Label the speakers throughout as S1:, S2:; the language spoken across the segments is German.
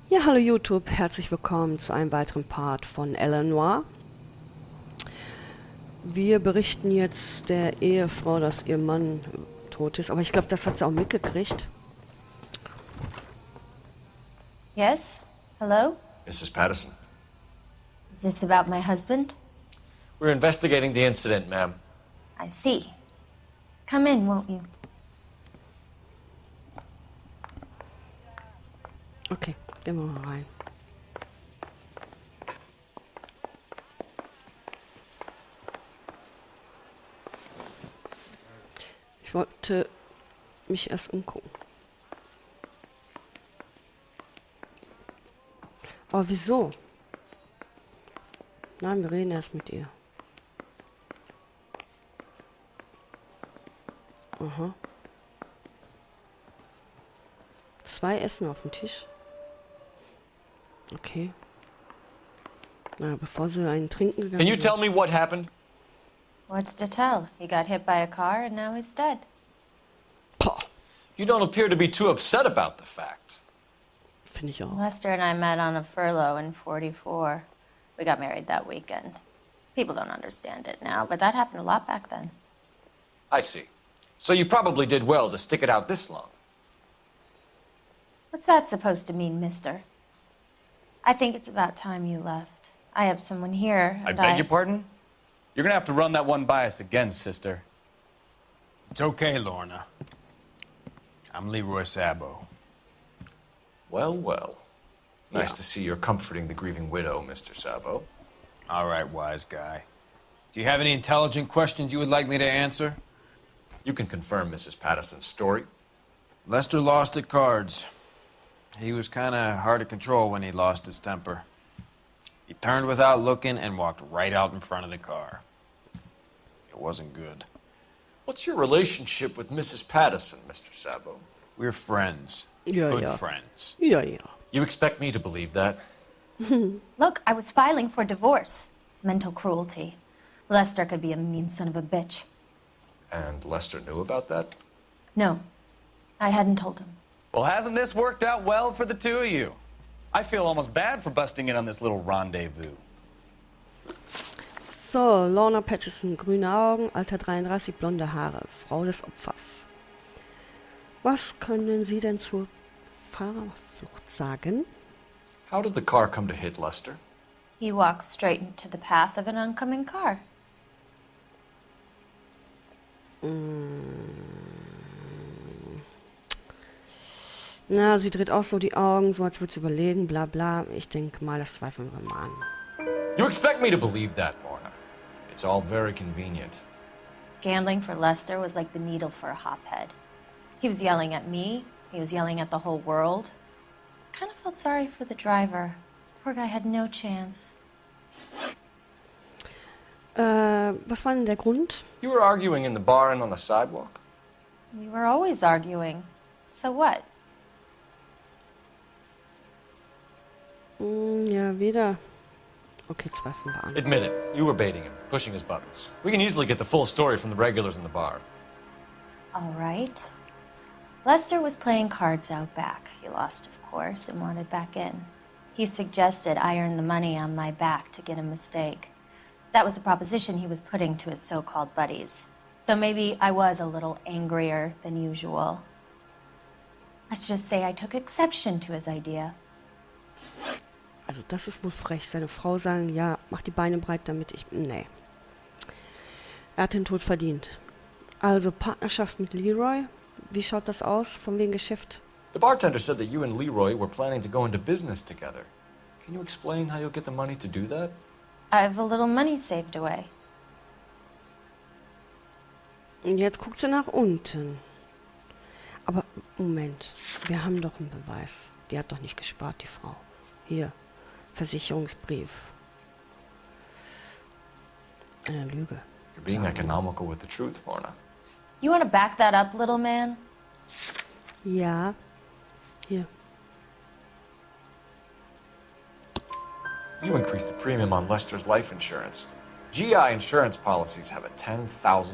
S1: Ja, hallo YouTube, herzlich willkommen zu einem weiteren Part von L A NOIRE. Wir berichten jetzt der Ehefrau, dass ihr Mann tot ist, aber ich glaube, das hat sie auch mitgekriegt.
S2: Yes? Hello?
S3: Mrs. Patterson.
S2: Is this about my husband?
S3: We're investigating the incident, ma'am.
S2: I see. Come in, won't you?
S1: Okay, gehen wir mal rein. Ich wollte mich erst umgucken. Aber wieso? Nein, wir reden erst mit ihr. Aha. 2 Essen auf dem Tisch. Okay. Na, bevor sie einen trinken gegangen
S3: Can you
S1: sind.
S3: tell me what happened?
S2: What's to tell? He got hit by a car and now he's dead.
S1: Poh,
S3: You don't appear to be too upset about the fact.
S1: finde ich auch.
S2: Lester and I met on a furlough in 44. We got married that weekend. People don't understand it now, but that happened a lot back then.
S3: I see. So you probably did well to stick it out this long.
S2: What's that supposed to mean, mister? I think it's about time you left. I have someone here,
S4: I
S2: and
S4: beg your pardon? You're gonna have to run that one by us again, sister.
S5: It's okay, Lorna. I'm Leroy Sabo.
S3: Well, well. Nice
S1: Yeah.
S3: to see you're comforting the grieving widow, Mr. Sabo.
S5: All right, wise guy. Do you have any intelligent questions you would like me to answer?
S3: You can confirm Mrs. Patterson's story.
S5: Lester lost at cards. He was kind of hard to control when he lost his temper. He turned without looking and walked right out in front of the car. It wasn't good.
S3: What's your relationship with Mrs. Patterson, Mr. Sabo?
S5: We're friends.
S1: Ja,
S5: Good
S1: ja.
S5: friends.
S1: Ja, ja.
S3: You expect me to believe that?
S2: Look, I was filing for divorce. Mental cruelty. Lester could be a mean son of a bitch.
S3: And Lester knew about that?
S2: No, I hadn't told him.
S4: Well, hasn't this worked out well for the two of you? I feel almost bad for busting in on this little rendezvous.
S1: So, Lorna Patterson, grüne Augen, Alter 33, blonde Haare, Frau des Opfers. Was können Sie denn zur Fahrerflucht sagen?
S3: How did the car come to hit Lester?
S2: He walked straight into the path of an oncoming car.
S1: Na, sie dreht auch so die Augen, so als würde sie überlegen, bla bla. Ich denke mal, das zweifeln wir mal an.
S3: You expect me to believe that, Lorna? It's all very convenient.
S2: Gambling for Lester was like the needle for a hophead. He was yelling at me. He was yelling at the whole world. Kind of felt sorry for the driver. Poor guy had no chance.
S1: Was war denn der Grund?
S3: You were arguing in the bar and on the sidewalk?
S2: We were always arguing. So what?
S1: Ja, wieder. Okay, zweifeln wir an.
S3: Admit it, you were baiting him, pushing his buttons. We can easily get the full story from the regulars in the bar.
S2: All right. Lester was playing cards out back. He lost, of course, and wanted back in. He suggested I earn the money on my back to get a mistake. That was the proposition he was putting to his so-called buddies. So maybe I was a little angrier than usual. Let's just say I took exception to his idea.
S1: Also das ist wohl frech. Seine Frau sagen, ja, mach die Beine breit, damit ich... Nee. Er hat den Tod verdient. Also Partnerschaft mit Leroy. Wie schaut das aus? Von wegen Geschäft?
S3: The bartender said that you and Leroy were planning to go into business together. Can you explain how you'll get the money to do that?
S2: I have a little money saved away.
S1: Und jetzt guckt sie nach unten. Aber Moment, wir haben doch einen Beweis. Die hat doch nicht gespart, die Frau. Hier, Versicherungsbrief. Eine Lüge.
S3: You're being economical with the truth, Lorna.
S2: You want to back that up, little man?
S1: Ja. Hier.
S3: You increased the premium on Lester's life insurance. GI insurance policies have a $10,000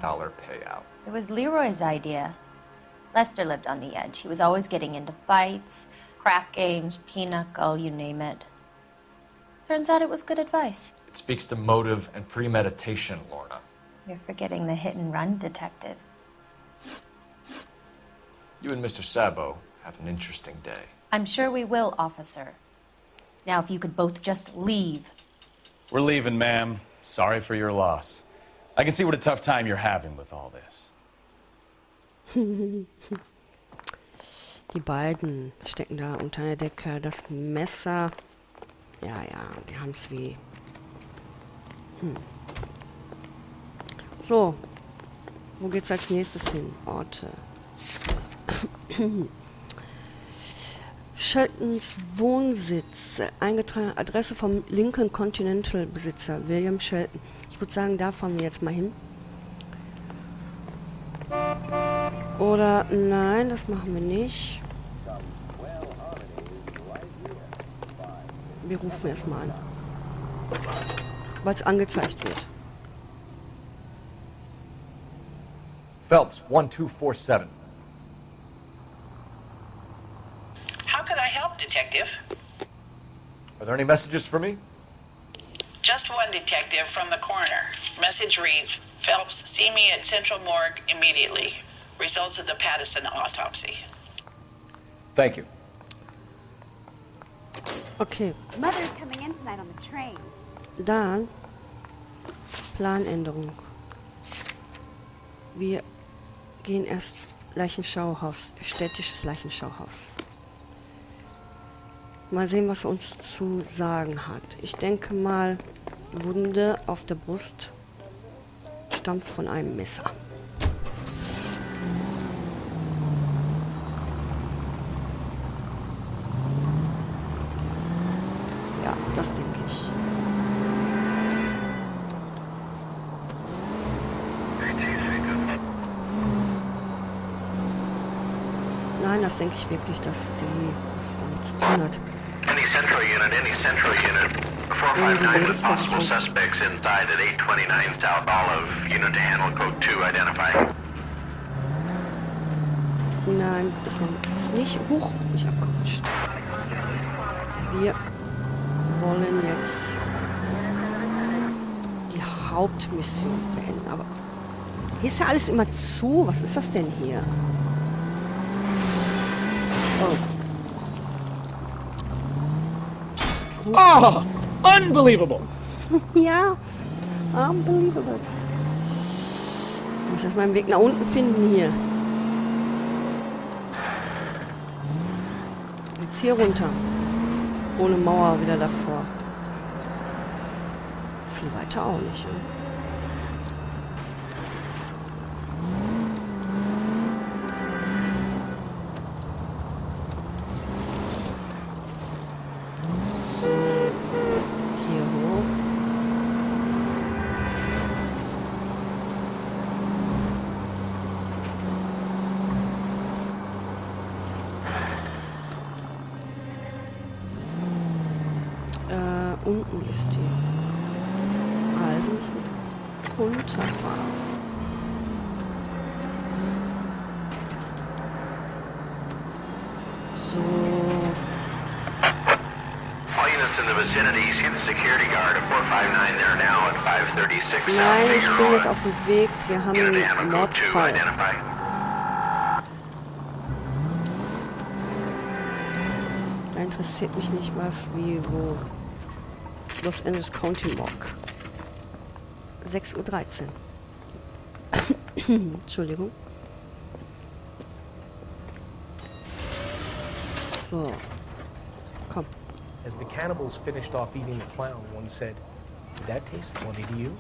S3: payout.
S2: It was Leroy's idea. Lester lived on the edge. He was always getting into fights, crack games, pinochle, you name it. Turns out it was good advice.
S3: It speaks to motive and premeditation, Lorna.
S2: You're forgetting the hit-and-run detective.
S3: You and Mr. Sabo have an interesting day.
S2: I'm sure we will, officer. Now, if you could both just leave.
S4: We're leaving, ma'am. Sorry for your loss. I can see what a tough time you're having with all this.
S1: Die beiden stecken da unter der Decke. Das Messer. Ja, die haben es wie. So. Wo geht's als nächstes hin? Orte. Sheltons Wohnsitz. Eingetragene Adresse vom Lincoln Continental Besitzer William Shelton. Ich würde sagen, da fahren wir jetzt mal hin. Oder nein, das machen wir nicht. Wir rufen erstmal an. Weil es angezeigt wird.
S3: Phelps, 1247.
S6: How can I help, Detective?
S3: Are there any messages for me?
S6: Just one detective from the coroner. Message reads, Phelps, see me at Central Morgue immediately. Results of the Pattison autopsy.
S3: Thank you.
S1: Okay,
S7: Mother's coming in tonight on the train.
S1: dann Planänderung. Wir gehen erst Leichenschauhaus, städtisches Leichenschauhaus. Mal sehen, was er uns zu sagen hat. Ich denke mal, Wunde auf der Brust stammt von einem Messer. Ja, das denke ich. Nein, das denke ich wirklich, dass die was damit zu tun hat.
S8: Any central unit. 459 with possible suspects inside at 829 South Olive. Unit to handle code 2 identify.
S1: Nein, das war jetzt nicht hoch, nicht abgerutscht. Wir wollen jetzt die Hauptmission beenden, aber hier ist ja alles immer zu. Was ist das denn hier? Oh.
S9: Oh, unbelievable!
S1: Ja, unbelievable. Ich muss erst mal einen Weg nach unten finden hier. Jetzt hier runter. Ohne Mauer wieder davor. Viel weiter auch nicht. Ja? So. Hier hoch. Unten ist die. Also müssen wir runterfahren. So.
S8: All units in the vicinity, see the security guard at 459 there now at 536
S1: Nein,
S8: South
S1: ich
S8: Main
S1: bin
S8: Road.
S1: jetzt auf dem Weg. Wir haben
S8: Unit to
S1: einen
S8: handle code 2
S1: Mordfall.
S8: identify.
S1: Da interessiert mich nicht was, wie, wo. Los Angeles County Morgue. 6:13 Uhr. Entschuldigung. So. Komm.
S9: As the cannibals finished off eating the clown, one said, "Did that taste funny to you?"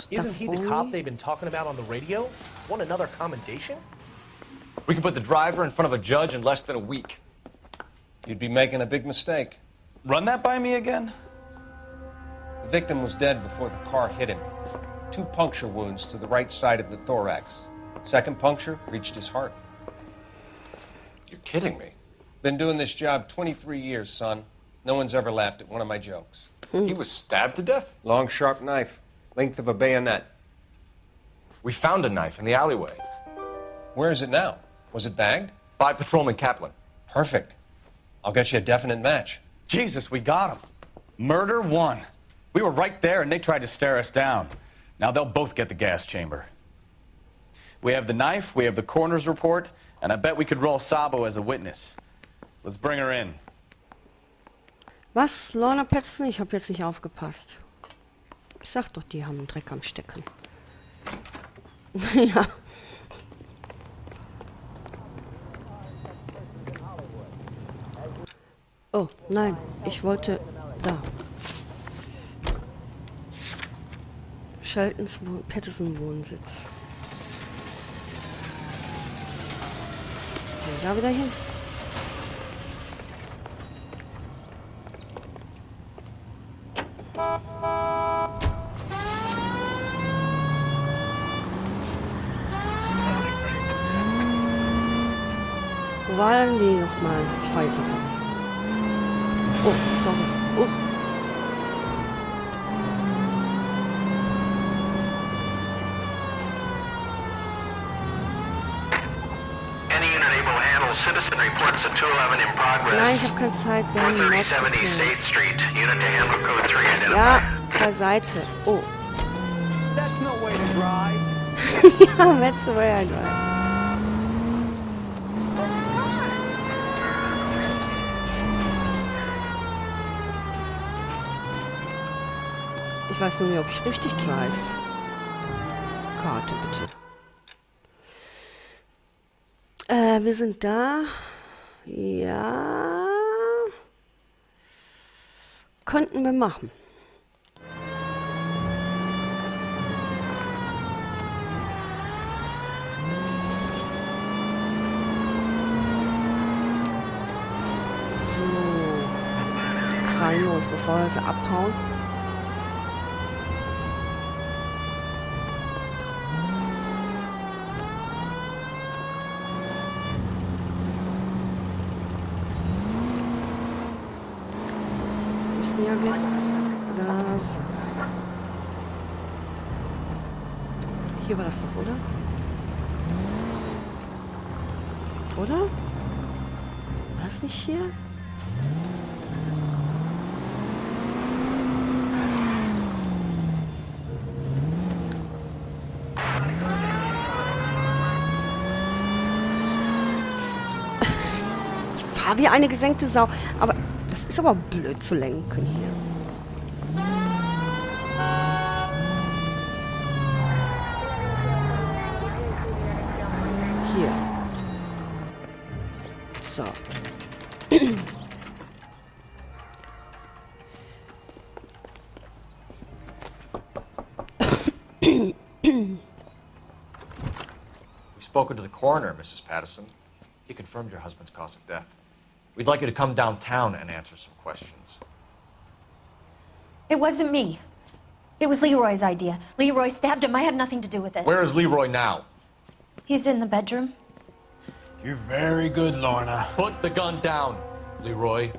S9: Isn't he the
S1: Stuff
S9: cop
S1: only.
S9: they've been talking about on the radio? Want another commendation?
S3: We can put the driver in front of a judge in less than a week.
S10: You'd be making a big mistake.
S4: Run that by me again?
S10: The victim was dead before the car hit him. 2 puncture wounds to the right side of the thorax. Second puncture reached his heart.
S3: You're kidding me.
S10: Been doing this job 23 years, son. No one's ever laughed at one of my jokes.
S3: He was stabbed to death?
S10: Long, sharp knife, length of a bayonet.
S3: We found a knife in the alleyway.
S10: Where is it now? Was it bagged?
S3: By Patrolman Kaplan.
S10: Perfect. I'll get you a definite match.
S4: Jesus, we got him. Murder one. We were right there and they tried to stare us down. Now they'll both get the gas chamber. We have the knife, we have the coroner's report, and I bet we could roll Sabo as a witness. Let's bring her in.
S1: Was? Lorna Petzen? Ich habe jetzt nicht aufgepasst. Ich sag doch, die haben einen Dreck am Stecken. Ja. Oh, nein. Ich wollte... Da. Sheltons Patterson-Wohnsitz. So, da wieder hin. Wo war denn die nochmal? Ich fahr jetzt nochmal. Oh, sorry. Oh.
S8: Any unit able to handle citizen reports at 211 in progress.
S1: Nein, ich habe keine Zeit. Wir haben einen Mod zu
S8: 43070
S1: klären.
S8: State Street. Unit to handle code 3 identified.
S1: Ja, beiseite. Oh.
S9: That's no way to drive.
S1: Ja, that's the way I drive. Ich weiß nur nicht, ob ich richtig drive. Karte, bitte. Wir sind da. Ja. Könnten wir machen. So. Krallen wir uns, bevor wir sie abhauen. Ja, jetzt da sein. Hier war das doch, oder? Oder? War das nicht hier? Ich fahre wie eine gesenkte Sau, aber das ist aber blöd zu lenken hier. Hier. So.
S3: We've spoken to the coroner, Mrs. Patterson. He confirmed your husband's cause of death. We'd like you to come downtown and answer some questions.
S2: It wasn't me. It was Leroy's idea. Leroy stabbed him. I had nothing to do with it.
S3: Where is Leroy now?
S2: He's in the bedroom.
S5: You're very good, Lorna.
S3: Put the gun down, Leroy.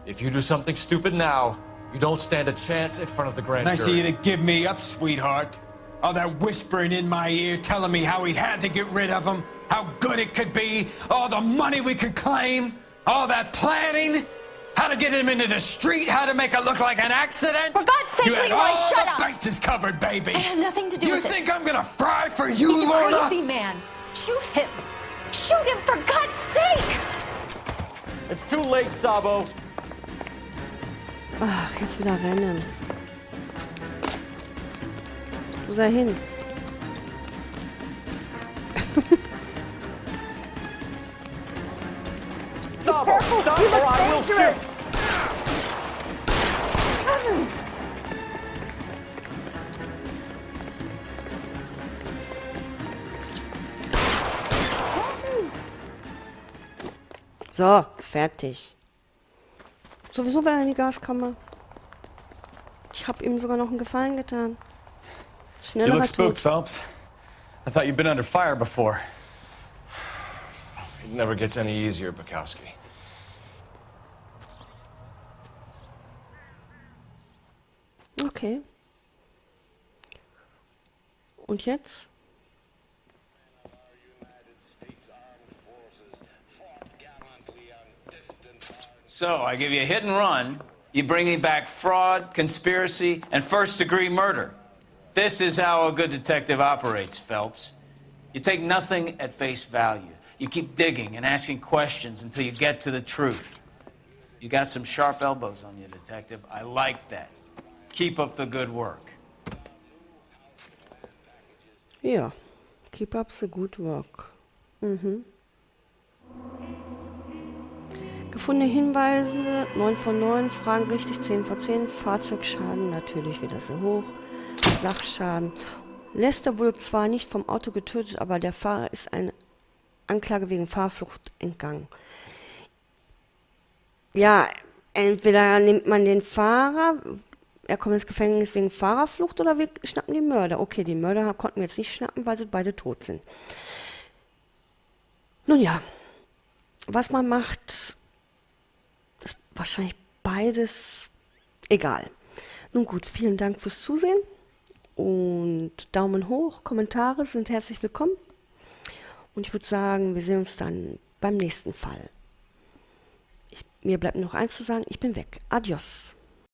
S3: If you do something stupid now, you don't stand a chance in front of the grand
S5: Nice of
S3: jury.
S5: you to give me up, sweetheart. All that whispering in my ear, telling me how we had to get rid of him, how good it could be, all the money we could claim, all that planning, how to get him into the street, how to make it look like an accident.
S2: For God's sake,
S5: you had
S2: Leroy,
S5: all
S2: shut
S5: the
S2: up.
S5: bases covered, baby.
S2: I had nothing to do
S5: You
S2: with it.
S5: think I'm gonna fry for you,
S2: He's a
S5: Lorna?
S2: crazy man. Shoot him. Shoot him, for God's sake.
S9: It's too late, Sabo.
S1: Ach, jetzt wieder rennen. Wo ist er hin?
S9: Sabo, stop or I will shoot.
S1: So, fertig. Sowieso war er in die Gaskammer. Ich habe ihm sogar noch einen Gefallen getan.
S4: You
S1: Schneller
S4: look spooked,
S1: tot.
S4: Phelps. I thought you'd been under fire before.
S3: It never gets any easier, Bukowski.
S1: Okay. Und jetzt?
S11: So, I give you a hit and run. You bring me back fraud, conspiracy, and first-degree murder. This is how a good detective operates, Phelps. You take nothing at face value. You keep digging and asking questions until you get to the truth. You got some sharp elbows on you, detective. I like that. Keep up the good work.
S1: Ja, keep up the good work. Gefundene Hinweise, 9 von 9, Fragen richtig, 10 von 10, Fahrzeugschaden natürlich wieder so hoch, Sachschaden. Lester wurde zwar nicht vom Auto getötet, aber der Fahrer ist eine Anklage wegen Fahrflucht entgangen. Ja, entweder nimmt man den Fahrer, er kommt ins Gefängnis wegen Fahrerflucht, oder wir schnappen die Mörder. Okay, die Mörder konnten wir jetzt nicht schnappen, weil sie beide tot sind. Nun ja, was man macht, ist wahrscheinlich beides egal. Nun gut, vielen Dank fürs Zusehen und Daumen hoch, Kommentare sind herzlich willkommen. Und ich würde sagen, wir sehen uns dann beim nächsten Fall. Mir bleibt noch eins zu sagen, ich bin weg. Adios.